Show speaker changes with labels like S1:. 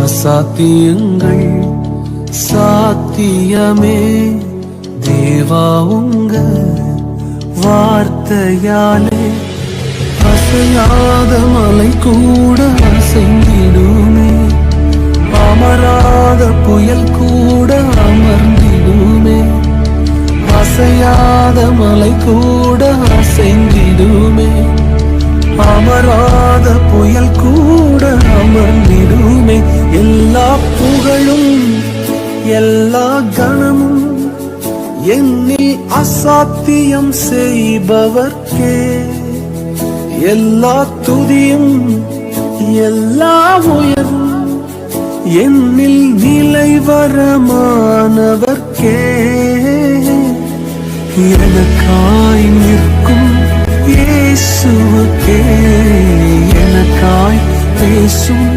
S1: அசாத்தியங்கள் சாத்தியமே. தேவா உங்க வார்த்தையாலே அசையாத மலை கூட அசைந்திடுமே. அமராத புயல் கூட அமர்ந்திடுமே. அசையாத மலை கூட அசைந்திடுமே. அமராத புயல் கூட அமர்ந்திடுமே. எல்லா புகழும் எல்லா கணமும் என்னில் அசாத்தியம் செய்பவர்க்கே. எல்லா துதியும் எல்லா உயர்வும் என்னில் நிலைவரமானவர்க்கே. எனக்காய் நிற்கும் இயேசுவுக்கே, எனக்காய் பேசும்